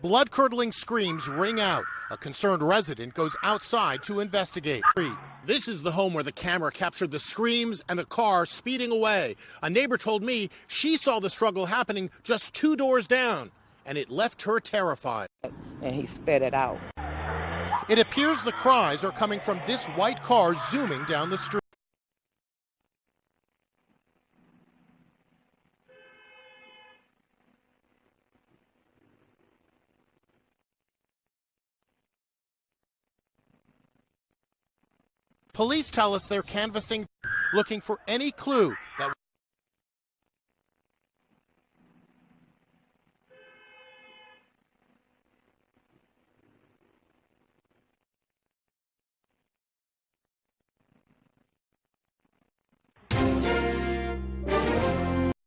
Blood-curdling screams ring out. A concerned resident goes outside to investigate. This is the home where the camera captured the screams and the car speeding away. A neighbor told me she saw the struggle happening just 2 doors down, and it left her terrified. And he spit it out. It appears the cries are coming from this white car zooming down the street. Police tell us they're canvassing, looking for any clue that